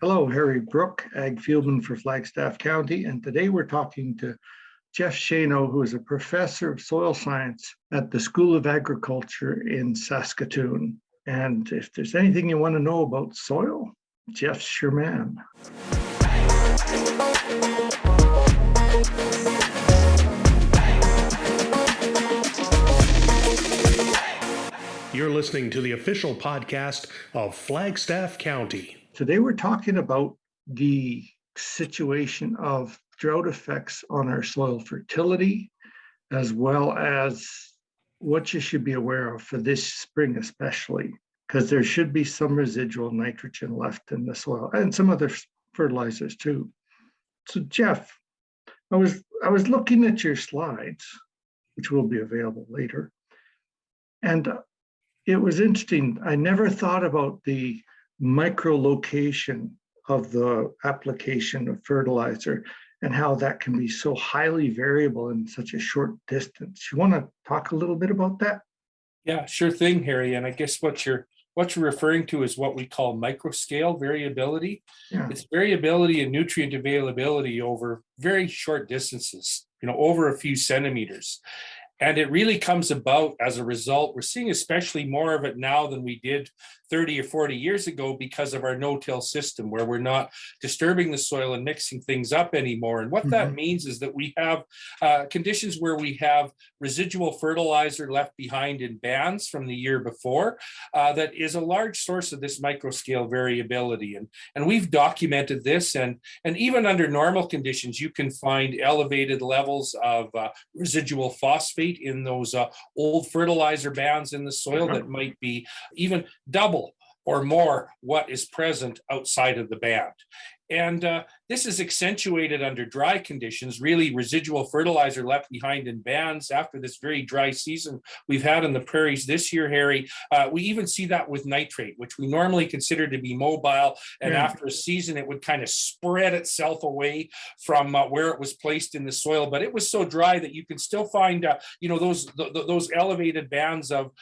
Hello, Harry Brook, Ag Fieldman for Flagstaff County, and today we're talking to Jeff Schoenau, who is a professor of soil science at the School of Agriculture in Saskatoon. And if there's anything you want to know about soil, Jeff's your man. You're listening to the official podcast of Flagstaff County. Today we're talking about the situation of drought effects on our soil fertility, as well as what you should be aware of for this spring especially, because there should be some residual nitrogen left in the soil and some other fertilizers too. So Jeff, I was looking at your slides, which will be available later, and it was interesting. I never thought about the micro-location of the application of fertilizer and how that can be so highly variable in such a short distance. You want to talk a little bit about that? Yeah, sure thing, Harry. And I guess what you're referring to is what we call microscale variability. Yeah. It's variability in nutrient availability over very short distances, over a few centimeters. And it really comes about as a result. We're seeing especially more of it now than we did 30 or 40 years ago because of our no-till system, where we're not disturbing the soil and mixing things up anymore. And what that means is that we have conditions where we have residual fertilizer left behind in bands from the year before that is a large source of this microscale variability. And we've documented this, and even under normal conditions, you can find elevated levels of residual phosphate in those old fertilizer bands in the soil that might be even double or more what is present outside of the band. And this is accentuated under dry conditions, really residual fertilizer left behind in bands after this very dry season we've had in the prairies this year, Harry. We even see that with nitrate, which we normally consider to be mobile. And after a season, it would kind of spread itself away from where it was placed in the soil. But it was so dry that you can still find, those elevated bands of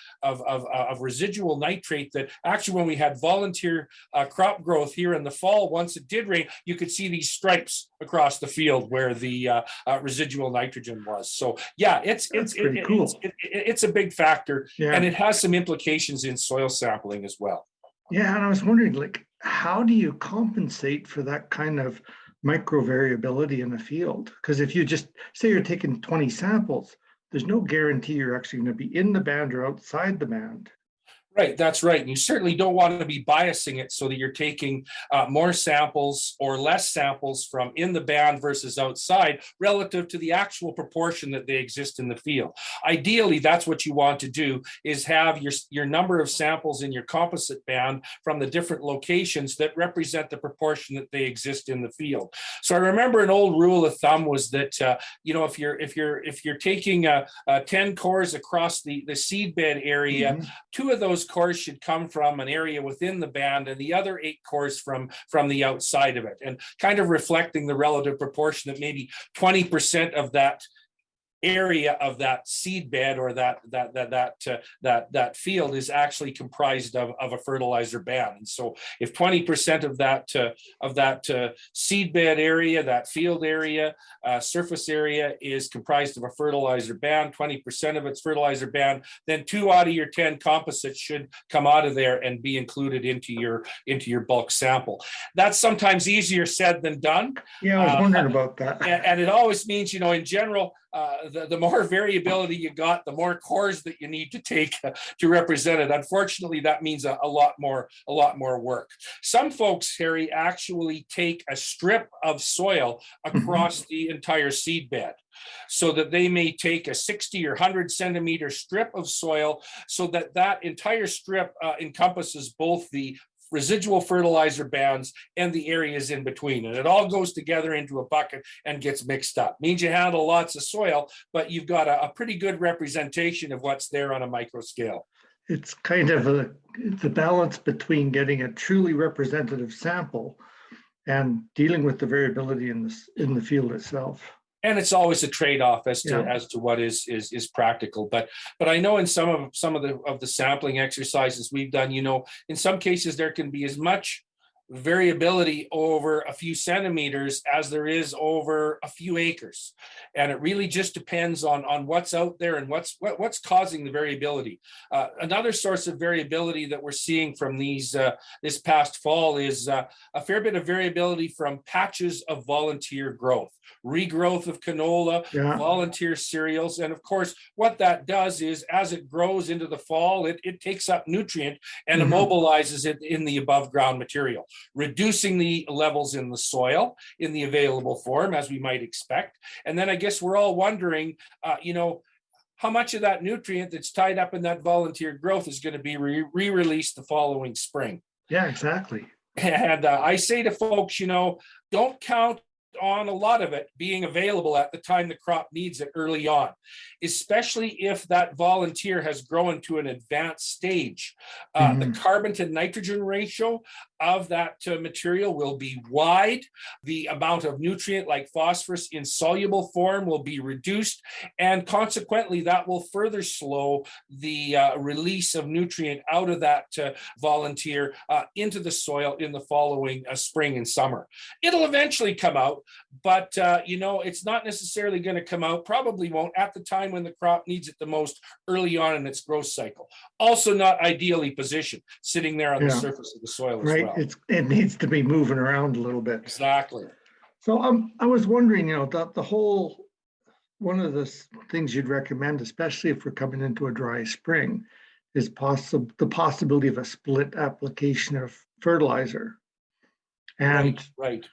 residual nitrate that actually when we had volunteer crop growth here in the fall, once it did rain, you could see these stripes across the field where the residual nitrogen was. So yeah, it's cool. It's a big factor, and it has some implications in soil sampling as well. Yeah, and I was wondering, how do you compensate for that kind of micro variability in the field? Because if you just say you're taking 20 samples, there's no guarantee you're actually going to be in the band or outside the band. Right, that's right. And you certainly don't want to be biasing it so that you're taking more samples or less samples from in the band versus outside relative to the actual proportion that they exist in the field. Ideally, that's what you want to do, is have your number of samples in your composite band from the different locations that represent the proportion that they exist in the field. So I remember an old rule of thumb was that if you're taking 10 cores across the seed bed area, 2 of those cores should come from an area within the band and the other 8 cores from the outside of it, and kind of reflecting the relative proportion that maybe 20% of that area of that seed bed or that field is actually comprised of a fertilizer band. And so if 20% of that seed bed area, that field area, surface area is comprised of a fertilizer band, 20% of its fertilizer band, then 2 out of your 10 composites should come out of there and be included into your bulk sample. That's sometimes easier said than done. Yeah, I was wondering about that. And it always means, in general, the more variability you got, the more cores that you need to take to represent it. Unfortunately, that means a lot more work. Some folks, Harry, actually take a strip of soil across the entire seed bed, so that they may take a 60 or 100 centimeter strip of soil, so that entire strip encompasses both the residual fertilizer bands and the areas in between. And it all goes together into a bucket and gets mixed up. Means you handle lots of soil, but you've got a pretty good representation of what's there on a micro scale. It's kind of the balance between getting a truly representative sample and dealing with the variability in the field itself. And it's always a trade-off as to what is practical. But I know in some of the sampling exercises we've done, in some cases there can be as much variability over a few centimeters as there is over a few acres. And it really just depends on what's out there and what's causing the variability. Another source of variability that we're seeing from this past fall is a fair bit of variability from patches of volunteer growth, regrowth of canola, volunteer cereals. And of course, what that does is as it grows into the fall, it takes up nutrient and immobilizes it in the above ground material, reducing the levels in the soil in the available form, as we might expect. And then I guess we're all wondering, how much of that nutrient that's tied up in that volunteer growth is going to be re-released the following spring. Yeah, exactly. And I say to folks, don't count on a lot of it being available at the time the crop needs it early on, especially if that volunteer has grown to an advanced stage. The carbon to nitrogen ratio of that material will be wide. The amount of nutrient like phosphorus in soluble form will be reduced, and consequently that will further slow the release of nutrient out of that volunteer into the soil in the following spring and summer. It'll eventually come out, but it's not necessarily going to come out, probably won't, at the time when the crop needs it the most early on in its growth cycle. Also not ideally positioned, sitting there on the surface of the soil as well. It needs to be moving around a little bit. Exactly. So I was wondering, the whole, one of the things you'd recommend, especially if we're coming into a dry spring, is the possibility of a split application of fertilizer. And right.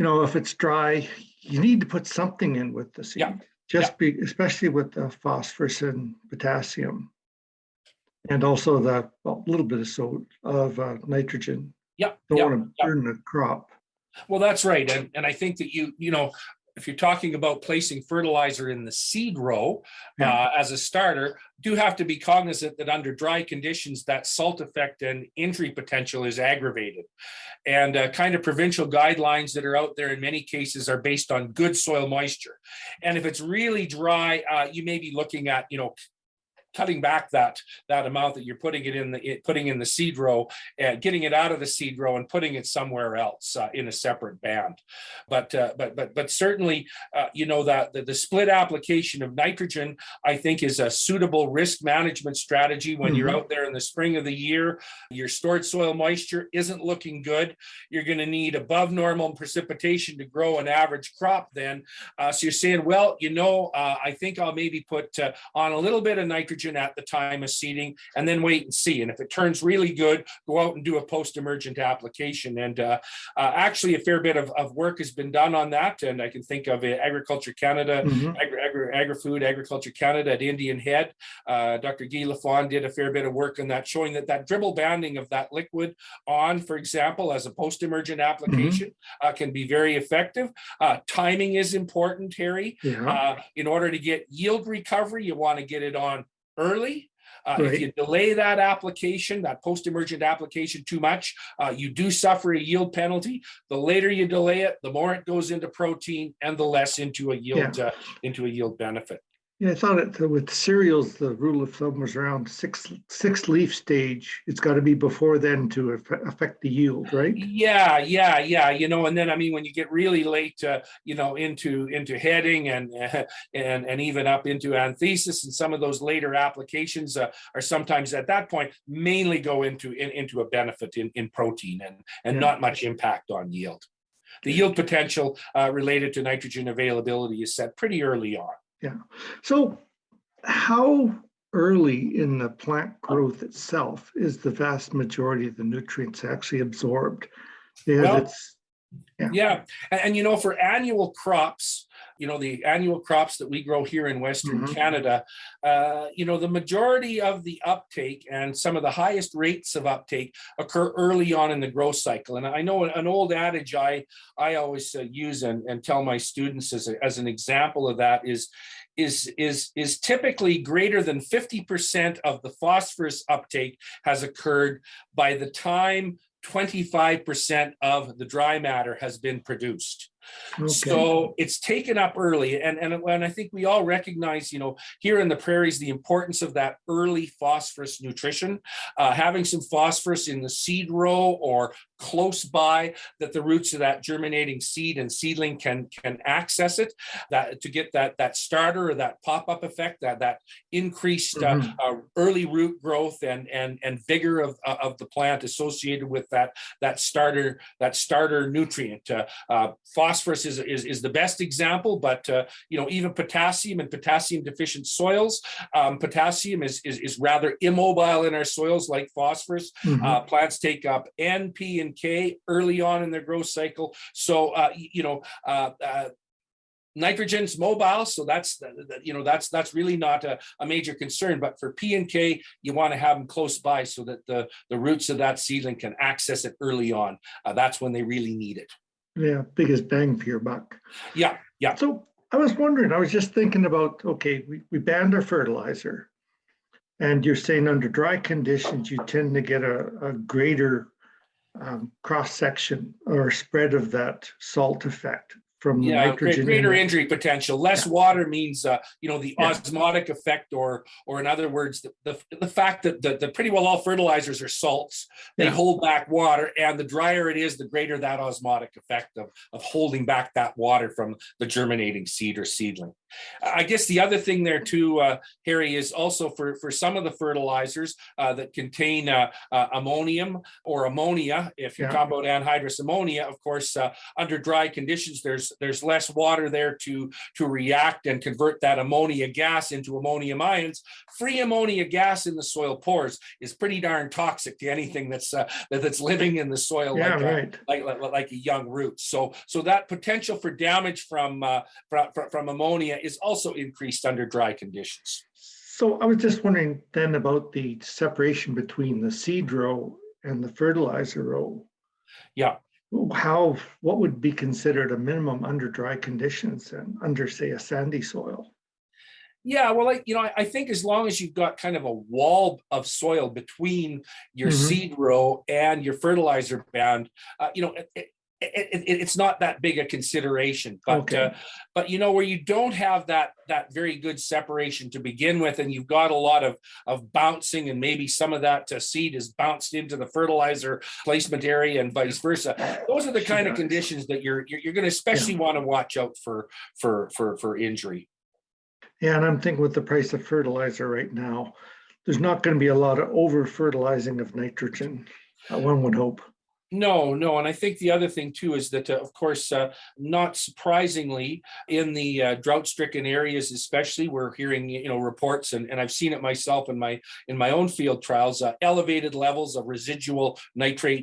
If it's dry, you need to put something in with the seed, especially with the phosphorus and potassium, and also a little bit of nitrogen. Don't want to burn the crop. Well, that's right. And I think that if you're talking about placing fertilizer in the seed row as a starter, do have to be cognizant that under dry conditions, that salt effect and injury potential is aggravated. And kind of provincial guidelines that are out there in many cases are based on good soil moisture. And if it's really dry, you may be looking at, cutting back that amount that you're putting in the seed row, getting it out of the seed row and putting it somewhere else in a separate band. But certainly, that the split application of nitrogen, I think, is a suitable risk management strategy when you're out there in the spring of the year. Your stored soil moisture isn't looking good. You're going to need above normal precipitation to grow an average crop then. So you're saying, well, I think I'll maybe put on a little bit of nitrogen at the time of seeding and then wait and see. And if it turns really good, go out and do a post-emergent application. And actually a fair bit of work has been done on that. And I can think of Agriculture Canada, Agri-Food, Agriculture Canada at Indian Head. Dr. Guy Lafond did a fair bit of work on that, showing that dribble banding of that liquid on, for example, as a post-emergent application can be very effective. Timing is important, Harry. In order to get yield recovery, you want to get it on early. If you delay that application, that post-emergent application too much, you do suffer a yield penalty. The later you delay it, the more it goes into protein and the less into a yield benefit. Yeah, I thought with cereals, the rule of thumb was around six leaf stage. It's got to be before then to affect the yield, right? Yeah. And then when you get really late, into heading and even up into anthesis, and some of those later applications are sometimes at that point mainly go into a benefit in protein and not much impact on yield. The yield potential related to nitrogen availability is set pretty early on. Yeah. So how early in the plant growth itself is the vast majority of the nutrients actually absorbed? And for annual crops, the annual crops that we grow here in Western Canada, the majority of the uptake and some of the highest rates of uptake occur early on in the growth cycle. And I know an old adage I always use and tell my students as an example of that is typically greater than 50% of the phosphorus uptake has occurred by the time 25% of the dry matter has been produced. Okay. So it's taken up early. And I think we all recognize, here in the prairies, the importance of that early phosphorus nutrition, having some phosphorus in the seed row or close by, that the roots of that germinating seed and seedling can access it, that to get that starter or that pop-up effect, that increased early root growth and vigor of the plant associated with that starter nutrient. Phosphorus is the best example, but even potassium and potassium deficient soils, potassium is rather immobile in our soils like phosphorus. Plants take up N, P, and K early on in their growth cycle. So nitrogen's mobile, so that's really not a major concern. But for P and K, you want to have them close by so that the roots of that seedling can access it early on. That's when they really need it. Yeah, biggest bang for your buck. Yeah. So I was wondering, I was just thinking about, okay, we banned our fertilizer, and you're saying under dry conditions, you tend to get a greater cross section or spread of that salt effect from the nitrogen. Greater injury potential. Less water means the osmotic effect, or in other words, the fact that the pretty well all fertilizers are salts. They hold back water, and the drier it is, the greater that osmotic effect of holding back that water from the germinating seed or seedling. I guess the other thing there too, Harry, is also for some of the fertilizers that contain ammonium or ammonia. If you're talking about anhydrous ammonia, of course, under dry conditions, there's less water there to react and convert that ammonia gas into ammonium ions. Free ammonia gas in the soil pores is pretty darn toxic to anything that's living in the soil, like a young root. So that potential for damage from ammonia is also increased under dry conditions. So I was just wondering then about the separation between the seed row and the fertilizer row. Yeah. What would be considered a minimum under dry conditions and under, say, a sandy soil? Yeah, well, I think as long as you've got kind of a wall of soil between your seed row and your fertilizer band, it's not that big a consideration. But where you don't have that very good separation to begin with, and you've got a lot of bouncing, and maybe some of that seed is bounced into the fertilizer placement area and vice versa. Those are the kind of conditions that you're going to especially want to watch out for injury. Yeah, and I'm thinking with the price of fertilizer right now, there's not going to be a lot of over fertilizing of nitrogen, one would hope. No, and I think the other thing too is that, of course, not surprisingly, in the drought-stricken areas, especially, we're hearing reports, and I've seen it myself in my own field trials, elevated levels of residual nitrogen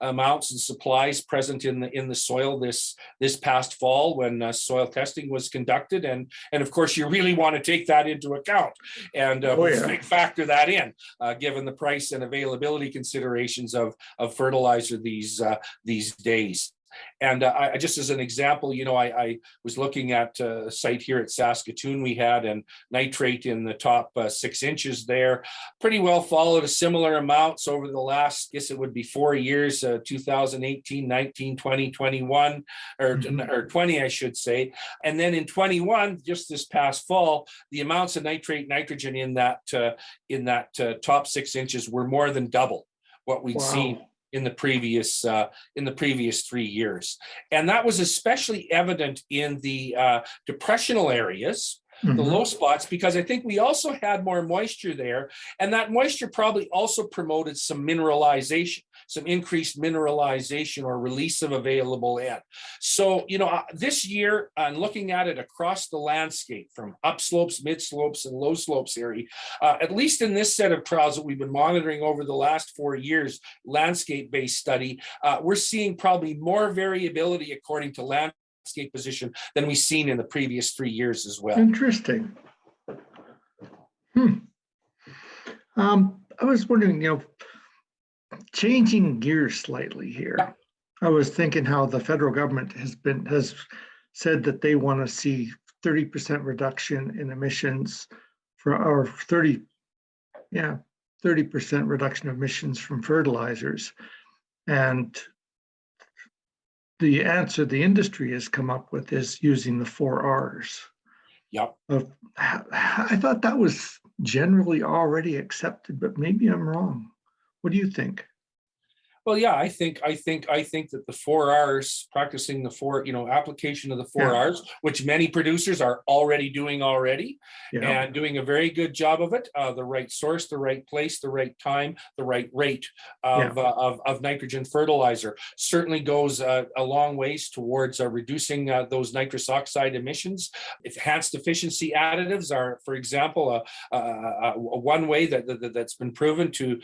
amounts and supplies present in the soil this past fall when soil testing was conducted, and of course you really want to take that into account and factor that in, given the price and availability considerations of fertilizer these days. And I just as an example, I was looking at a site here at Saskatoon we had, and nitrate in the top 6 inches there pretty well followed a similar amounts over the last, I guess it would be 4 years, 2018, 19, 20, 21, or 20, I should say. And then in 21, just this past fall, the amounts of nitrogen in that top 6 inches were more than double what we'd seen in the previous 3 years. And that was especially evident in the depressional areas, the low spots, because I think we also had more moisture there, and that moisture probably also promoted some mineralization, some increased mineralization or release of available N. So, this year, looking at it across the landscape from upslopes, mid slopes, and low slopes area, at least in this set of trials that we've been monitoring over the last 4 years, landscape-based study, we're seeing probably more variability according to landscape position than we've seen in the previous 3 years as well. Interesting. I was wondering, changing gears slightly here. Yeah. I was thinking how the federal government has said that they want to see 30% reduction in emissions for our 30% reduction of emissions from fertilizers. And the answer the industry has come up with is using the 4 Rs. Yep. I thought that was generally already accepted, but maybe I'm wrong. What do you think? Well, yeah, I think that the 4 Rs, practicing the application of the four Yeah. Rs, which many producers are already doing Yeah. and doing a very good job of it. The right source, the right place, the right time, the right rate of nitrogen fertilizer certainly goes a long ways towards reducing those nitrous oxide emissions. Enhanced efficiency additives are, for example, one way that's been proven to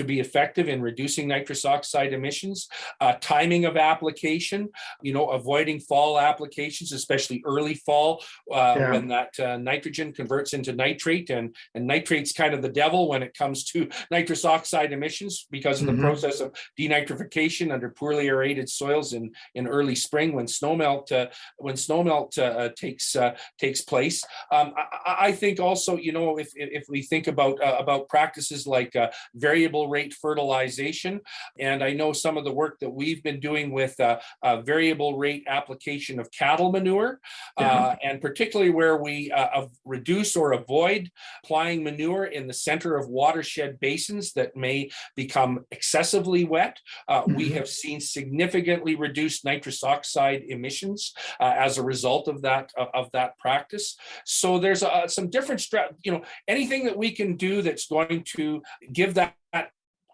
be effective in reducing nitrous oxide emissions. Timing of application, avoiding fall applications, especially early fall, when that nitrogen converts into nitrate, and nitrate's kind of the devil when it comes to nitrous oxide emissions because of the process of denitrification under poorly aerated soils in early spring when snowmelt takes place. I think also, if we think about practices like variable rate fertilization, and I know some of the work that we've been doing with variable rate application of cattle manure, and particularly where we reduce or avoid applying manure in the center of watershed basins that may become excessively wet. We have seen significantly reduced nitrous oxide emissions as a result of that practice. So there's some different anything that we can do that's going to give that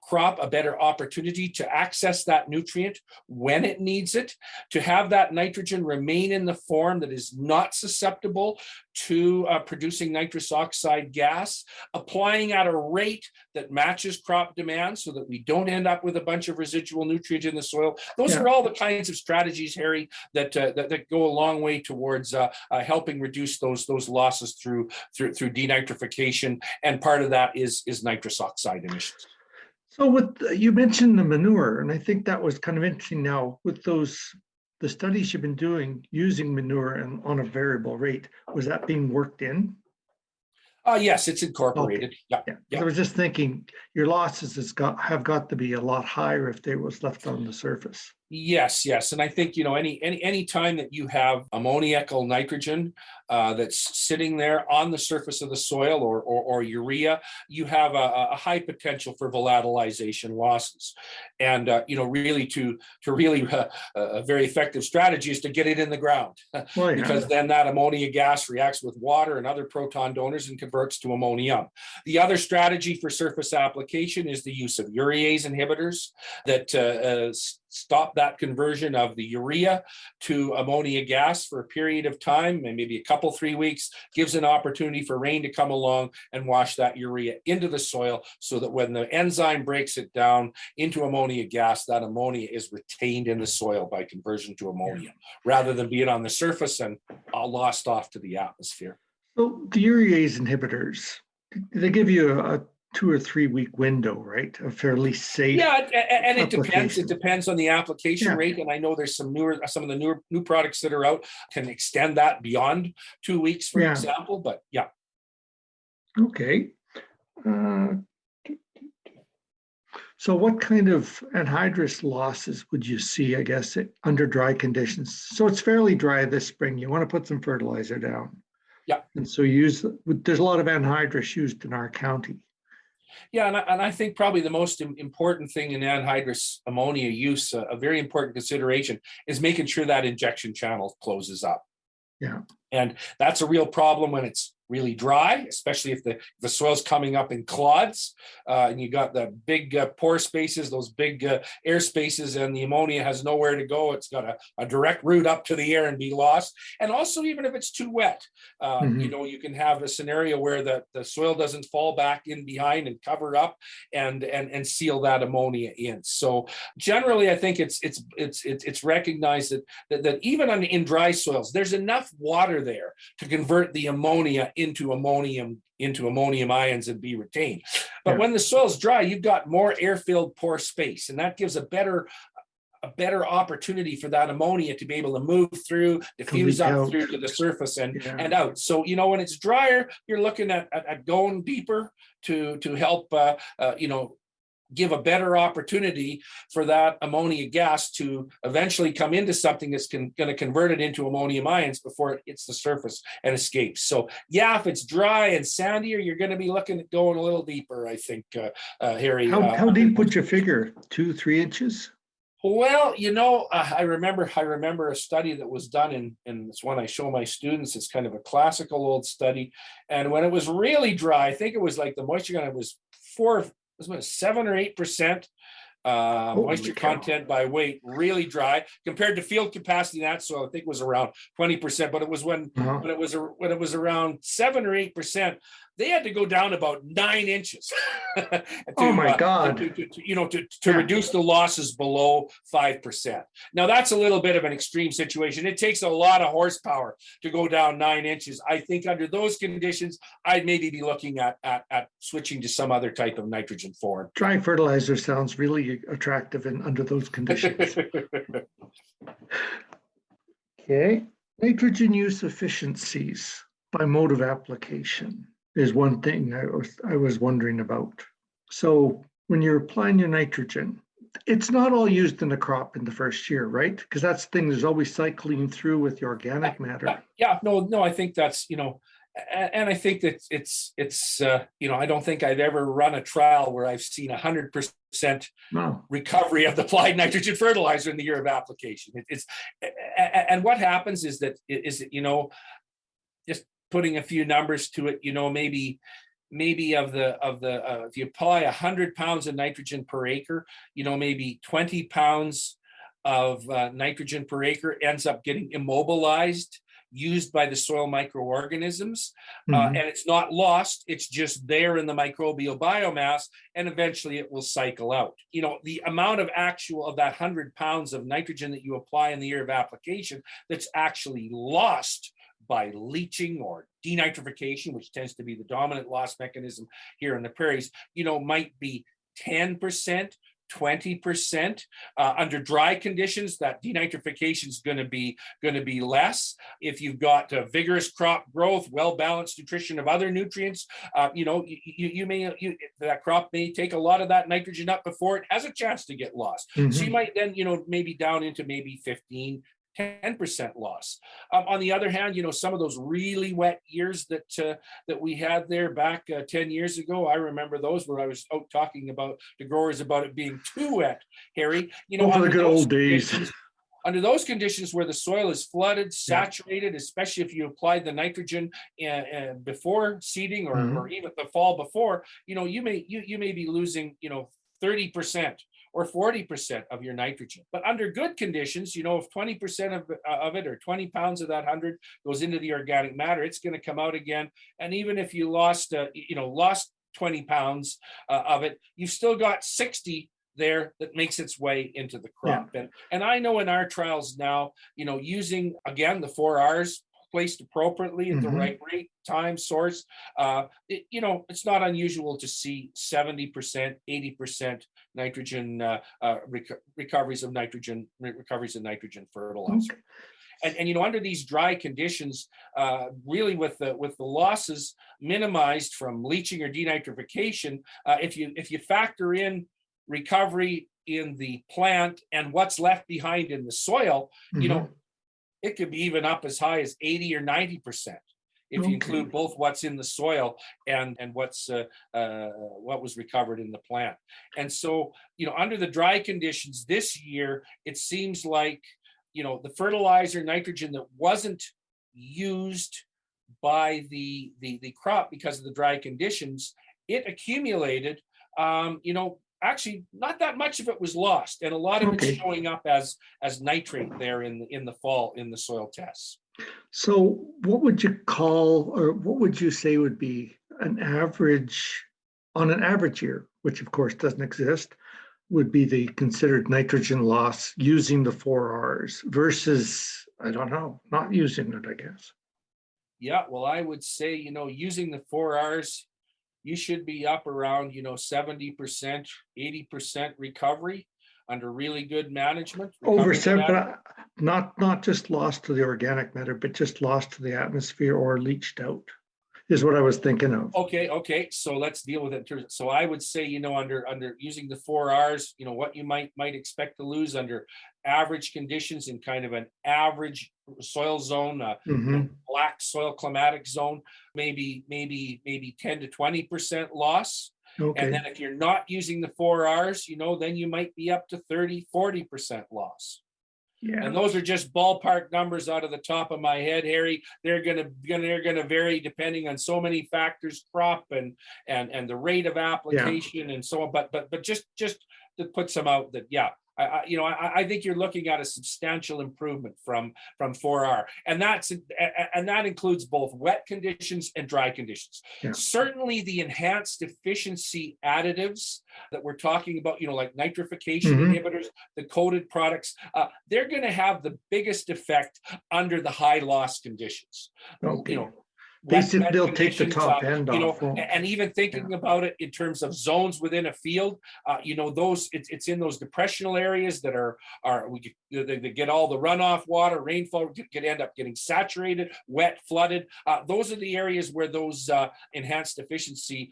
crop a better opportunity to access that nutrient when it needs it, to have that nitrogen remain in the form that is not susceptible to producing nitrous oxide gas, applying at a rate that matches crop demand so that we don't end up with a bunch of residual nutrient in the soil. Those are all the kinds of strategies, Harry, that go a long way towards helping reduce those losses through denitrification, and part of that is nitrous oxide emissions. So you mentioned the manure, and I think that was kind of interesting now with the studies you've been doing using manure and on a variable rate. Was that being worked in? Yes, it's incorporated. Okay. Yeah. I was just thinking your losses have got to be a lot higher if they was left on the surface. Yes, and I think any time that you have ammoniacal nitrogen that's sitting there on the surface of the soil, or urea, you have a high potential for volatilization losses. And really a very effective strategy is to get it in the ground, because then that ammonia gas reacts with water and other proton donors and converts to ammonium. The other strategy for surface application is the use of urease inhibitors that stop that conversion of the urea to ammonia gas for a period of time, and maybe 3 weeks, gives an opportunity for rain to come along and wash that urea into the soil, so that when the enzyme breaks it down into ammonia gas, that ammonia is retained in the soil by conversion to ammonia, rather than being on the surface and lost off to the atmosphere. So the urease inhibitors, they give you a 2 or 3 week window, right? A fairly safe. Yeah, and it depends. It depends on the application rate. And I know there's some of the new products that are out can extend that beyond 2 weeks, for example. But yeah. Okay. So what kind of anhydrous losses would you see, I guess, under dry conditions? So it's fairly dry this spring. You want to put some fertilizer down. Yeah. And so there's a lot of anhydrous used in our county. Yeah, and I think probably the most important thing in anhydrous ammonia use, a very important consideration, is making sure that injection channel closes up. Yeah. And that's a real problem when it's really dry, especially if the soil's coming up in clods, and you got the big pore spaces, those big air spaces, and the ammonia has nowhere to go. It's got a direct route up to the air and be lost. And also, even if it's too wet, you can have a scenario where the soil doesn't fall back in behind and cover up and seal that ammonia in. So generally, I think it's recognized that even in dry soils, there's enough water there to convert the ammonia into ammonium ions and be retained. But when the soil's dry, you've got more air-filled pore space, and that gives a better opportunity for that ammonia to be able to move through, diffuse up through to the surface and out. So, when it's drier, you're looking at going deeper to help, give a better opportunity for that ammonia gas to eventually come into something that's going to convert it into ammonium ions before it hits the surface and escapes. So yeah, if it's dry and sandier, you're going to be looking at going a little deeper, I think, Harry. How deep would you figure? 2-3 inches? Well, I remember a study that was done and it's one I show my students. It's kind of a classical old study. And when it was really dry, I think it was like the moisture content was 7 or 8% moisture content by weight, really dry compared to field capacity. That so I think was around 20%. But it was when it was around 7 or 8%, they had to go down about 9 inches. Oh my God! To reduce the losses below 5%. Now that's a little bit of an extreme situation. It takes a lot of horsepower to go down 9 inches. I think under those conditions, I'd maybe be looking at switching to some other type of nitrogen form. Dry fertilizer sounds really attractive under those conditions. Okay, nitrogen use efficiencies by mode of application is one thing I was wondering about. So when you're applying your nitrogen, it's not all used in the crop in the first year, right? Because that's the thing, there's always cycling through with the organic matter. Yeah, no, I think that's, and I think that it's I don't think I've ever run a trial where I've seen 100% recovery of the applied nitrogen fertilizer in the year of application. And what happens is that just putting a few numbers to it, maybe if you apply 100 pounds of nitrogen per acre, maybe 20 pounds of nitrogen per acre ends up getting immobilized, used by the soil microorganisms, and it's not lost, it's just there in the microbial biomass, and eventually it will cycle out. The amount of that 100 pounds of nitrogen that you apply in the year of application that's actually lost by leaching or denitrification, which tends to be the dominant loss mechanism here in the prairies, might be 10%, 20%. Under dry conditions, that denitrification is going to be less. If you've got vigorous crop growth, well-balanced nutrition of other nutrients, that crop may take a lot of that nitrogen up before it has a chance to get lost. So you might then, maybe down into maybe 10% loss. On the other hand, some of those really wet years that we had there back 10 years ago, I remember those where I was out talking about the growers about it being too wet, Harry. For the good old days. Under those conditions where the soil is flooded, saturated, especially if you applied the nitrogen before seeding or even the fall before, you may be losing 30%. Or 40% of your nitrogen. But under good conditions, if 20% of it or 20 pounds of that 100 goes into the organic matter, it's going to come out again. And even if you lost 20 pounds of it, you've still got 60 there that makes its way into the crop. Yeah. And I know in our trials now, using, again, the 4 R's, placed appropriately at the right rate, time, source, it's not unusual to see 70%, 80% nitrogen recoveries of nitrogen fertilizer. Okay. And under these dry conditions, really with the losses minimized from leaching or denitrification, if you factor in recovery in the plant and what's left behind in the soil, it could be even up as high as 80 or 90% if you include both what's in the soil and what was recovered in the plant. And so, under the dry conditions this year, it seems like, the fertilizer nitrogen that wasn't used by the crop because of the dry conditions, it accumulated, actually, not that much of it was lost, and a lot of it's showing up as nitrate there in the fall in the soil tests. So, what would you call, or what would you say would be an average year, which of course doesn't exist, would be the considered nitrogen loss using the 4 R's versus, I don't know, not using it, I guess. Yeah, well, I would say, using the 4 R's, you should be up around, 70%, 80% recovery under really good management. Over 7, not just lost to the organic matter, but just lost to the atmosphere or leached out. is what I was thinking of. Okay. So let's deal with it. So I would say, under using the 4 Rs, what you might expect to lose under average conditions in kind of an average soil zone, Mhm. black soil climatic zone, maybe 10 to 20% loss. And Okay, then if you're not using the 4 Rs, then you might be up to 30-40% loss. And yeah, those are just ballpark numbers out of the top of my head, Harry. They're gonna vary depending on so many factors, crop and the rate of application and so on. But just to put some out that, yeah, I think you're looking at a substantial improvement from 4R, and that includes both wet conditions and dry conditions. Yeah. Certainly, the enhanced efficiency additives that we're talking about, like nitrification Mhm. inhibitors, the coated products, they're going to have the biggest effect under the high loss conditions. Okay. Wet They'll take the conditions, top end off. and even thinking about it in terms of zones within a field, those it's in those depressional areas that they get all the runoff water, rainfall could end up getting saturated, wet, flooded. Those are the areas where those enhanced efficiency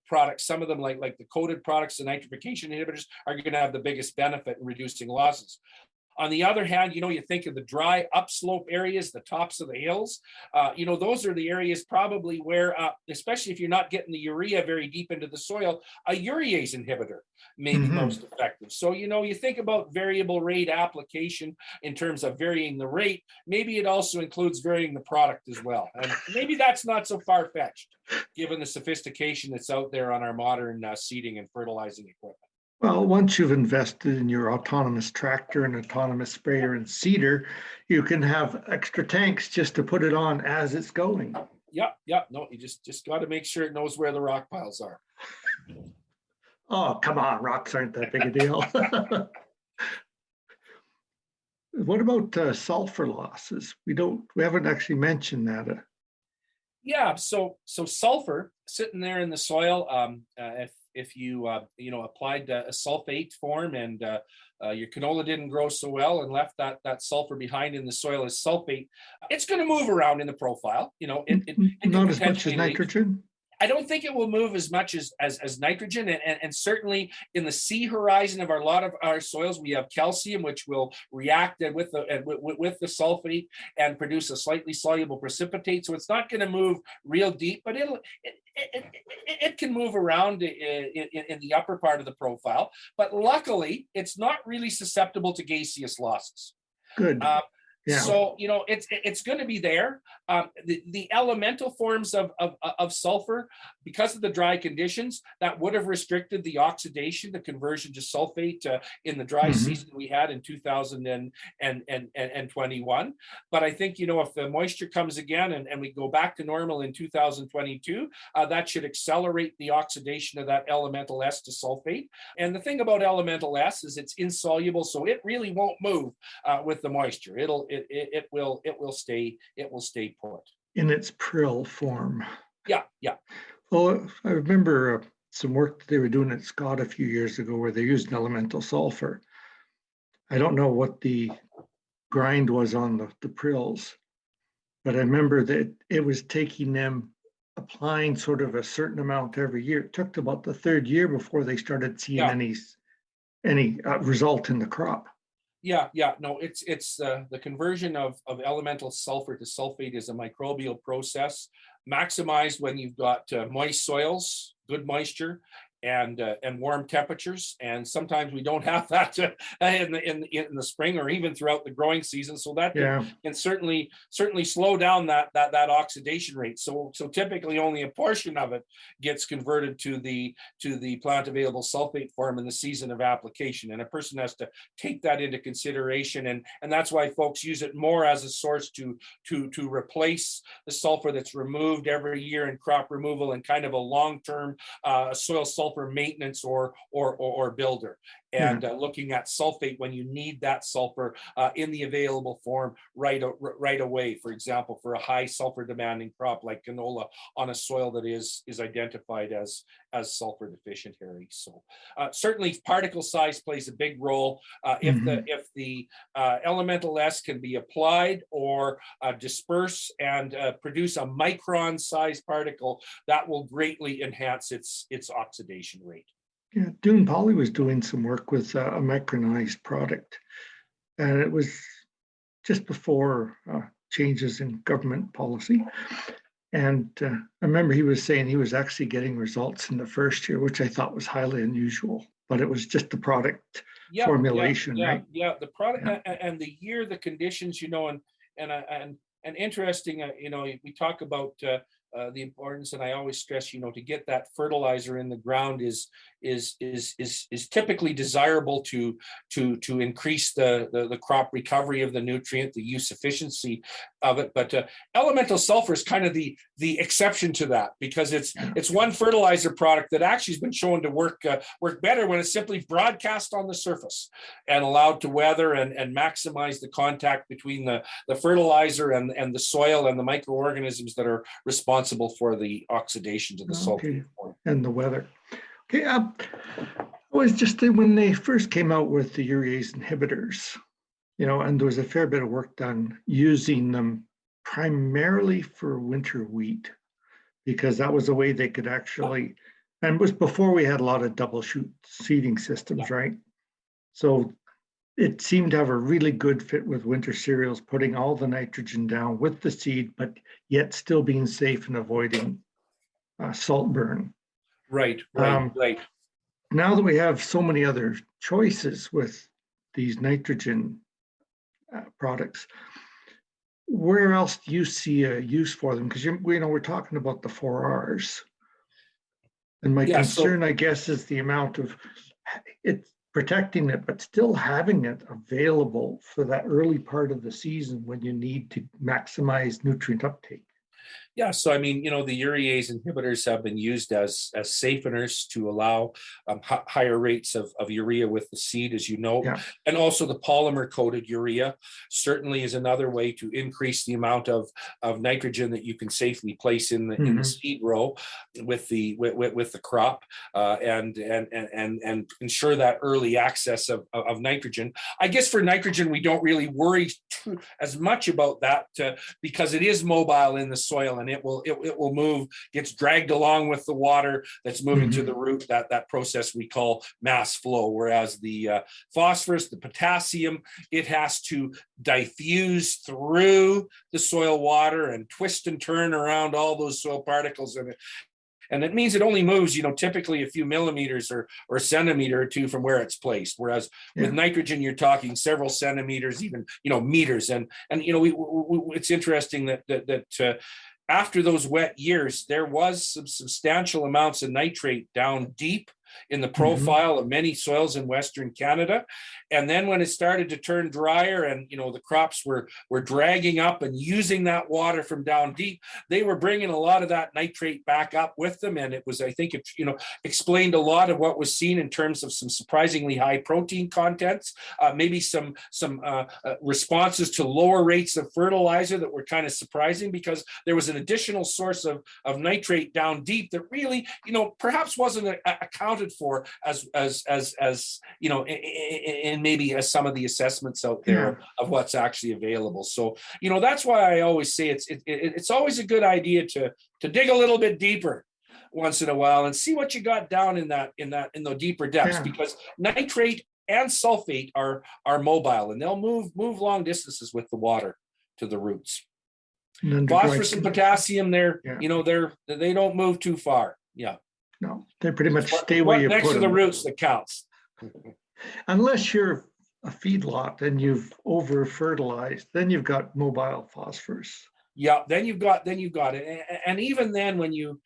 products, some of them like the coated products, the nitrification inhibitors, are going to have the biggest benefit in reducing losses. On the other hand, you think of the dry upslope areas, the tops of the hills, those are the areas probably where, especially if you're not getting the urea very deep into the soil, a urease inhibitor may be Mhm. most effective. So, you think about variable rate application in terms of varying the rate, maybe it also includes varying the product as well. And maybe that's not so far-fetched, given the sophistication that's out there on our modern seeding and fertilizing equipment. Well, once you've invested in your autonomous tractor and autonomous sprayer and seeder, you can have extra tanks just to put it on as it's going. Yeah. No, you just got to make sure it knows where the rock piles are. Oh, come on, rocks aren't that big a deal. What about sulfur losses? We haven't actually mentioned that. Yeah, so sulfur sitting there in the soil, if you applied a sulfate form and your canola didn't grow so well and left that sulfur behind in the soil as sulfate, it's going to move around in the profile. It Not as much as potentially leak. nitrogen? I don't think it will move as much as nitrogen, and certainly in the C horizon of a lot of our soils, we have calcium, which will react with the sulfate and produce a slightly soluble precipitate. So it's not going to move real deep, but it can move around in the upper part of the profile. But luckily, it's not really susceptible to gaseous losses. Good. Yeah. So it's going to be there. The elemental forms of sulfur, because of the dry conditions, that would have restricted the oxidation, the conversion to sulfate in the dry season we had in 2021. But I think if the moisture comes again and we go back to normal in 2022, that should accelerate the oxidation of that elemental S to sulfate. And the thing about elemental S is it's insoluble, so it really won't move with the moisture. It will stay put In its prill form. Yeah. Well, I remember some work that they were doing at Scott a few years ago where they used elemental sulfur. I don't know what the grind was on the prills, but I remember that it was taking them applying sort of a certain amount every year. It took about the third year before they started seeing any result in the crop. Yeah. No, it's the conversion of elemental sulfur to sulfate is a microbial process, maximized when you've got moist soils, good moisture, and warm temperatures. And sometimes we don't have that in the spring or even throughout the growing season. So that can certainly slow down that oxidation rate. So typically only a portion of it gets converted to the plant available sulfate form in the season of application. And a person has to take that into consideration. And that's why folks use it more as a source to replace the sulfur that's removed every year in crop removal and kind of a long-term soil sulfur maintenance or builder. and looking at sulfate when you need that sulfur in the available form right away. For example, for a high sulfur demanding crop like canola on a soil that is identified as sulfur deficient, Harry. So certainly particle size plays a big role. If the elemental S can be applied or disperse and produce a micron size particle, that will greatly enhance its oxidation rate. Yeah, Dune Poly was doing some work with a micronized product, and it was just before changes in government policy. And I remember he was saying he was actually getting results in the first year, which I thought was highly unusual, but it was just the product formulation, right? Yeah, the product and the year, the conditions, and interesting, we talk about the importance, and I always stress, to get that fertilizer in the ground is typically desirable to increase the crop recovery of the nutrient, the use efficiency of it. But elemental sulfur is kind of the exception to that, because it's one fertilizer product that actually has been shown to work better when it's simply broadcast on the surface and allowed to weather and maximize the contact between the fertilizer and the soil and the microorganisms that are responsible for the oxidation to the sulfate and the weather. Okay, was just when they first came out with the urease inhibitors, and there was a fair bit of work done using them primarily for winter wheat, because that was a way they could actually, and it was before we had a lot of double shoot seeding systems, right? So it seemed to have a really good fit with winter cereals, putting all the nitrogen down with the seed, but yet still being safe and avoiding salt burn. Right. Now that we have so many other choices with these nitrogen products, where else do you see a use for them? Because we're talking about the 4 Rs, and my concern, I guess, is the amount of it protecting it, but still having it available for that early part of the season when you need to maximize nutrient uptake. Yeah, so I mean, the urease inhibitors have been used as safeners to allow higher rates of urea with the seed, as you know, and also the polymer-coated urea certainly is another way to increase the amount of nitrogen that you can safely place in the seed row with the crop, and ensure that early access of nitrogen. I guess for nitrogen, we don't really worry as much about that because it is mobile in the soil, and it will move, gets dragged along with the water that's moving to the root, that process we call mass flow. Whereas the phosphorus, the potassium, it has to diffuse through the soil water and twist and turn around all those soil particles in it. And it means it only moves, typically a few millimeters or a centimeter or two from where it's placed. Whereas with nitrogen, you're talking several centimeters, even, meters. And it's interesting that after those wet years, there was some substantial amounts of nitrate down deep in the profile of many soils in Western Canada. And then when it started to turn drier and, the crops were dragging up and using that water from down deep, they were bringing a lot of that nitrate back up with them. And it was, I think, explained a lot of what was seen in terms of some surprisingly high protein contents, maybe some responses to lower rates of fertilizer that were kind of surprising, because there was an additional source of nitrate down deep that really, perhaps wasn't accounted for as in maybe as some of the assessments out there of what's actually available. So that's why I always say it's always a good idea to dig a little bit deeper once in a while and see what you got down in the deeper depths, because nitrate and sulfate are mobile, and they'll move long distances with the water to the roots. Phosphorus and potassium, they don't move too far. No, they pretty much stay where you put them. Next to the roots that counts. Unless you're a feedlot and you've over fertilized, then you've got mobile phosphorus. Yeah, then you've got it. And even then, when you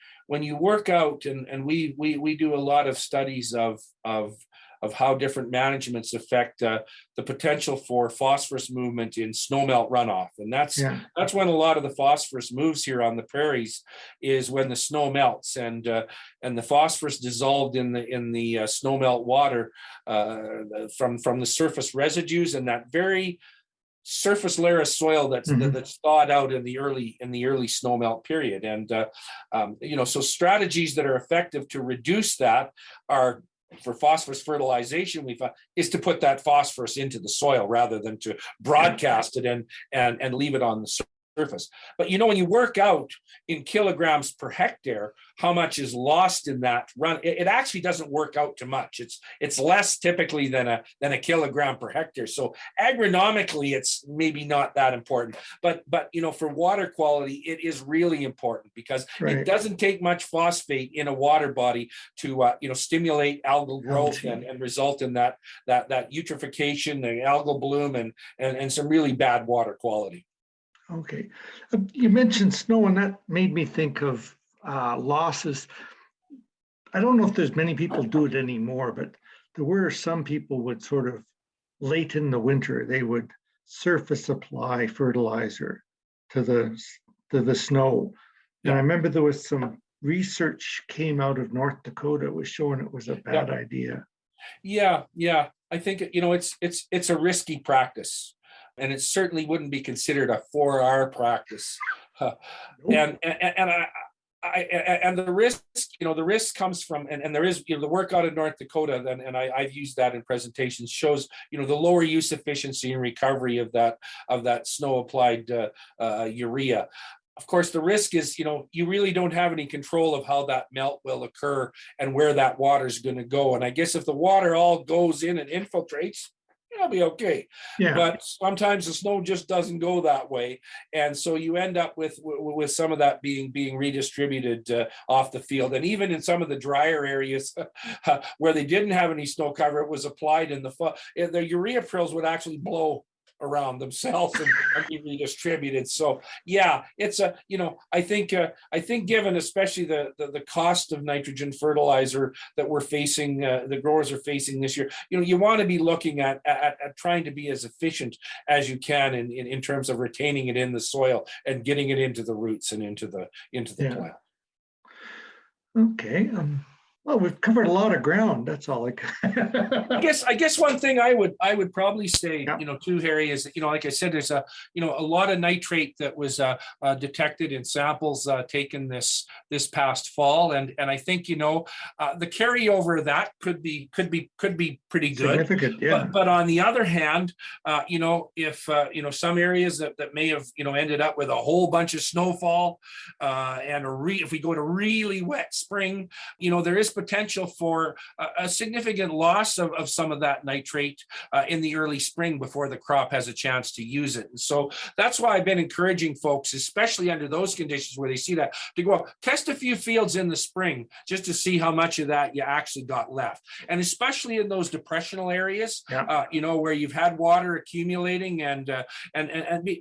work out, and we do a lot of studies of of how different managements affect the potential for phosphorus movement in snowmelt runoff. And that's when a lot of the phosphorus moves here on the prairies, is when the snow melts, and the phosphorus dissolved in the snowmelt water from the surface residues and that very surface layer of soil that's thawed out in the early snowmelt period. And so strategies that are effective to reduce that are, for phosphorus fertilization, we found, is to put that phosphorus into the soil rather than to broadcast it and leave it on the surface. But when you work out in kilograms per hectare how much is lost in that run, it actually doesn't work out to much. It's less typically than a kilogram per hectare. So agronomically, it's maybe not that important. But for water quality, it is really important, because it doesn't take much phosphate in a water body to stimulate algal growth and result in that eutrophication, the algal bloom, and some really bad water quality. Okay. You mentioned snow, and that made me think of losses. I don't know if there's many people do it anymore, but there were some people would sort of late in the winter, they would surface apply fertilizer to the snow. And I remember there was some research came out of North Dakota was showing it was a bad idea. Yeah. I think it's a risky practice. And it certainly wouldn't be considered a 4R practice. And the risk, the risk comes from, and there is, the work out of North Dakota, and I've used that in presentations, shows, the lower use efficiency and recovery of that snow applied urea. Of course, the risk is, you really don't have any control of how that melt will occur and where that water is going to go. And I guess if the water all goes in and infiltrates, it'll be okay. Yeah. But sometimes the snow just doesn't go that way. And so you end up with some of that being redistributed off the field. And even in some of the drier areas where they didn't have any snow cover, it was applied in the urea prills would actually blow around themselves and be redistributed. So yeah, it's I think given especially the cost of nitrogen fertilizer that we're facing, the growers are facing this year, you want to be looking at trying to be as efficient as you can in terms of retaining it in the soil and getting it into the roots and into the plant. Okay. Well, we've covered a lot of ground. That's all. I guess one thing I would probably say, too, Harry, is like I said, there's a lot of nitrate that was detected in samples taken this past fall, and I think the carryover of that could be pretty good. Significant, yeah. But on the other hand, if some areas that may have ended up with a whole bunch of snowfall, and if we go to really wet spring, there is potential for a significant loss of some of that nitrate in the early spring before the crop has a chance to use it. And so that's why I've been encouraging folks, especially under those conditions where they see that, to go out, test a few fields in the spring just to see how much of that you actually got left. And especially in those depressional areas, where you've had water accumulating and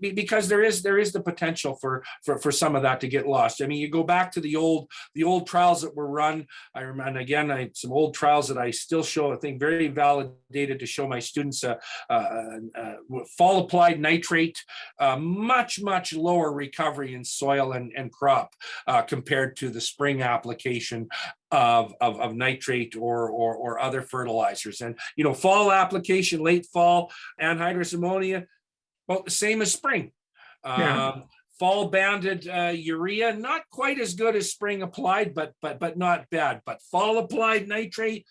because there is the potential for some of that to get lost. I mean, you go back to the old trials that were run. I remember, and again, some old trials that I still show, I think very validated to show my students fall applied nitrate, much lower recovery in soil and crop compared to the spring application of nitrate or other fertilizers. And fall application, late fall anhydrous ammonia, about the same as spring. Fall banded urea, not quite as good as spring applied, but not bad. But fall applied nitrate,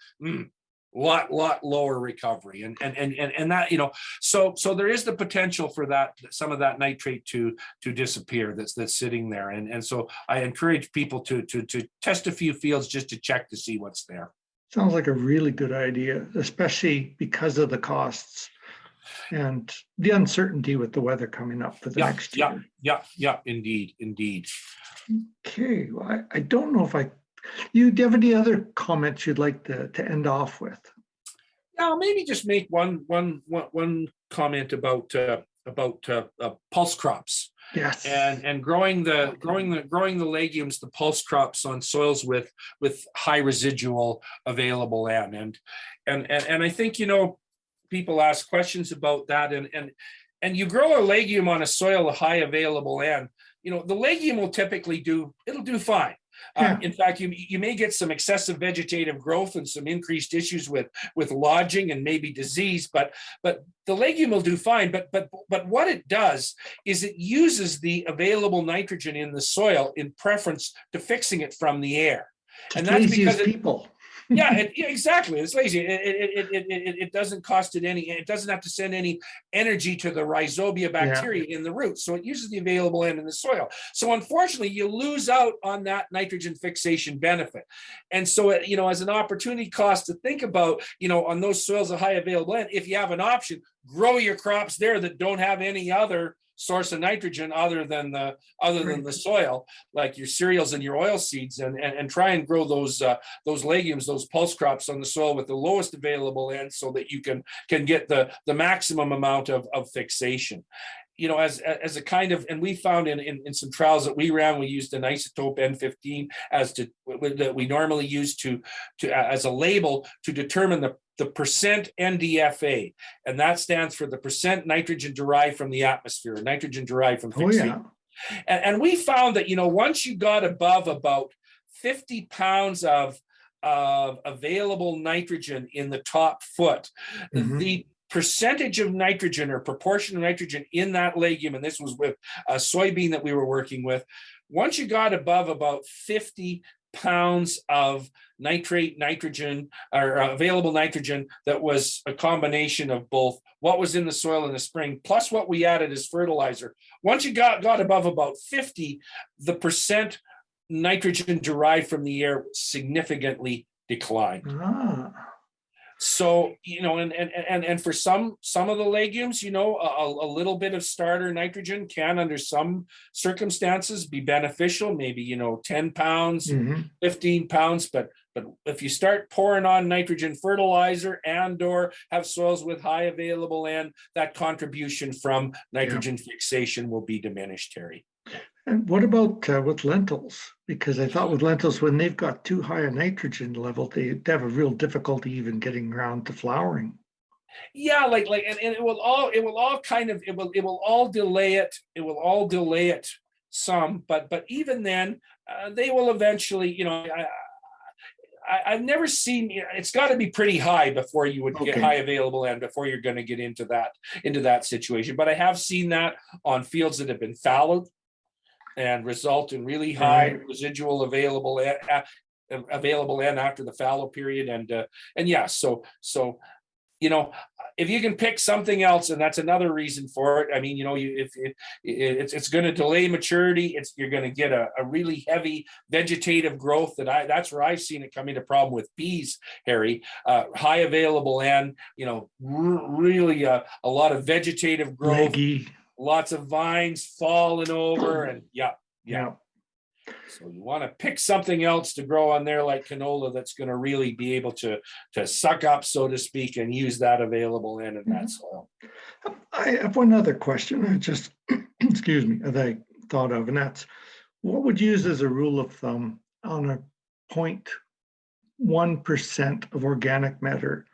lot lower recovery, and that so there is the potential for that, some of that nitrate to disappear that's sitting there, and so I encourage people to test a few fields just to check to see what's there. Sounds like a really good idea, especially because of the costs and the uncertainty with the weather coming up for the next year. Yeah, indeed. Okay, well, I don't know if do you have any other comments you'd like to end off with? Yeah, I'll maybe just make one comment about pulse crops. Yes. and growing the legumes, the pulse crops on soils with high residual available land. And I think, people ask questions about that, and you grow a legume on a soil of high available land, the legume will typically do fine. Yeah. In fact, you may get some excessive vegetative growth and some increased issues with lodging and maybe disease, but the legume will do fine. But what it does is it uses the available nitrogen in the soil in preference to fixing it from the air. Just And that's lazy as because people. Yeah, exactly. It's lazy. It doesn't cost it any. It doesn't have to send any energy to the rhizobia bacteria in the roots. So it uses the available land in the soil. So unfortunately, you lose out on that nitrogen fixation benefit. And so, as an opportunity cost to think about, on those soils of high available land, if you have an option, grow your crops there that don't have any other source of nitrogen other than the soil, like your cereals and your oil seeds, and try and grow those legumes, those pulse crops on the soil with the lowest available land, so that you can get the maximum amount of fixation. As a kind of, and we found in some trials that we ran, we used an isotope N15 that we normally use to as a label to determine the percent NDFA, and that stands for the percent nitrogen derived from the atmosphere, nitrogen derived from fixation. And we found that once you got above about 50 pounds of available nitrogen in the top foot, the percentage of nitrogen or proportion of nitrogen in that legume, and this was with a soybean that we were working with, once you got above about 50 pounds of nitrogen or available nitrogen, that was a combination of both what was in the soil in the spring plus what we added as fertilizer. Once you got above about 50, the percent nitrogen derived from the air significantly declined. So, and for some of the legumes, a little bit of starter nitrogen can, under some circumstances, be beneficial, maybe, 10 pounds, 15 pounds. But if you start pouring on nitrogen fertilizer or have soils with high available land, that contribution from nitrogen fixation will be diminished, Terry. And what about with lentils? Because I thought with lentils, when they've got too high a nitrogen level, they have a real difficulty even getting around to flowering. Yeah, and it will all delay it. It will all delay it some, but even then, they will eventually. I've never seen. It's got to be pretty high before you would get high available land, before you're going to get into that situation. But I have seen that on fields that have been fallowed and result in really high residual available land after the fallow period, so if you can pick something else, and that's another reason for it. I mean, if it's going to delay maturity, you're going to get a really heavy vegetative growth. That's where I've seen it come into problem with peas, Harry. High available land, really a lot of vegetative growth. Leggy. Lots of vines falling over, and yeah. So you want to pick something else to grow on there, like canola, that's going to really be able to suck up, so to speak, and use that available land in that soil. I have one other question. I just, excuse me, that I thought of, and that's, what would you use as a rule of thumb on a 0.1% of organic matter?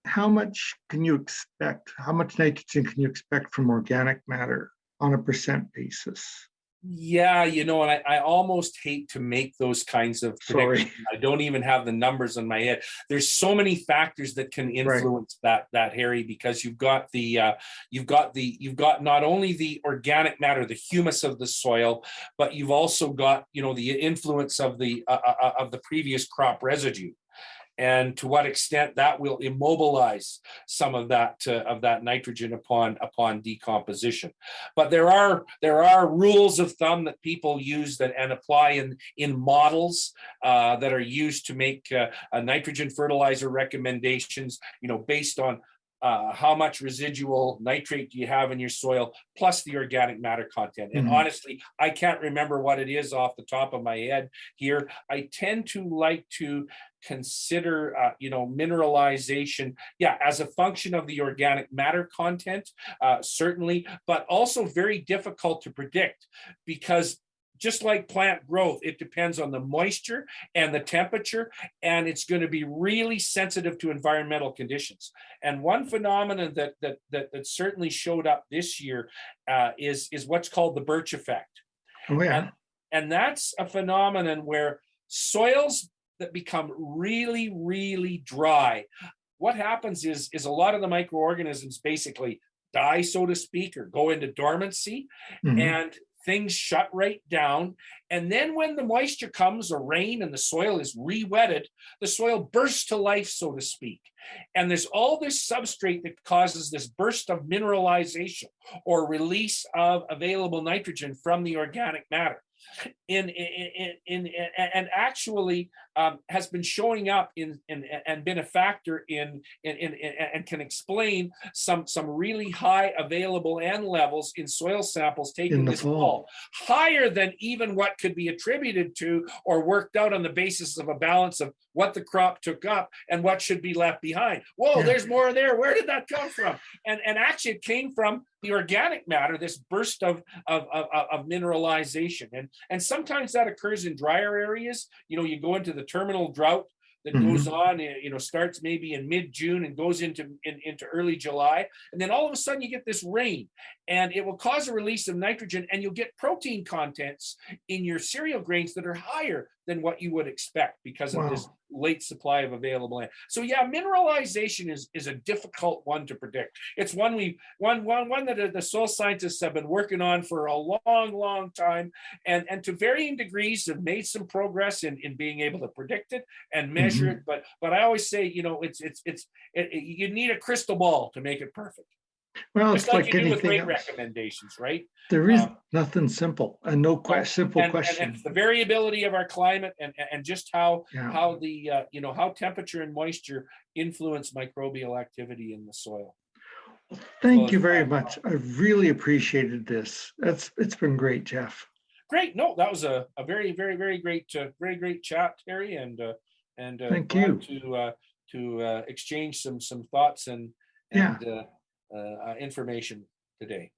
How much can you expect? How much nitrogen can you expect from organic matter on a percent basis? Yeah, and I almost hate to make those kinds of predictions. I don't even have the numbers in my head. There's so many factors that can influence that, Harry, because you've got not only the organic matter, the humus of the soil, but you've also got the influence of the previous crop residue, and to what extent that will immobilize some of that nitrogen upon decomposition. But there are rules of thumb that people use and apply in models that are used to make nitrogen fertilizer recommendations, based on how much residual nitrate do you have in your soil, plus the organic matter content. And honestly, I can't remember what it is off the top of my head here. I tend to like to consider, mineralization, as a function of the organic matter content, certainly, but also very difficult to predict because just like plant growth, it depends on the moisture and the temperature, and it's going to be really sensitive to environmental conditions. And one phenomenon that certainly showed up this year is what's called the birch effect. Oh, yeah. And that's a phenomenon where soils that become really, really dry, what happens is a lot of the microorganisms basically die, so to speak, or go into dormancy, and things shut right down. And then when the moisture comes, or rain, and the soil is re-wetted, the soil bursts to life, so to speak. And there's all this substrate that causes this burst of mineralization or release of available nitrogen from the organic matter. And actually has been showing up and been a factor in and can explain some really high available N levels in soil samples taken this fall, higher than even what could be attributed to or worked out on the basis of a balance of what the crop took up and what should be left behind. Whoa, there's more there. Where did that come from? And actually it came from the organic matter, this burst of mineralization. And sometimes that occurs in drier areas. You go into the terminal drought that goes on, starts maybe in mid-June and goes into early July. And then all of a sudden you get this rain and it will cause a release of nitrogen, and you'll get protein contents in your cereal grains that are higher than what you would expect because of this late supply of available land. So mineralization is a difficult one to predict. It's one that the soil scientists have been working on for a long time, and to varying degrees have made some progress in being able to predict it and measure it. But I always say, you need a crystal ball to make it perfect. Well, just it's like you do with anything rate else. Recommendations, right? There is nothing simple, and no simple question. And the variability of our climate, and just how the how temperature and moisture influence microbial activity in the soil. Thank you very much. I really appreciated this. It's been great, Jeff. Great. No, that was a very, very, very great chat, Terry, and thank you to exchange some thoughts and information today.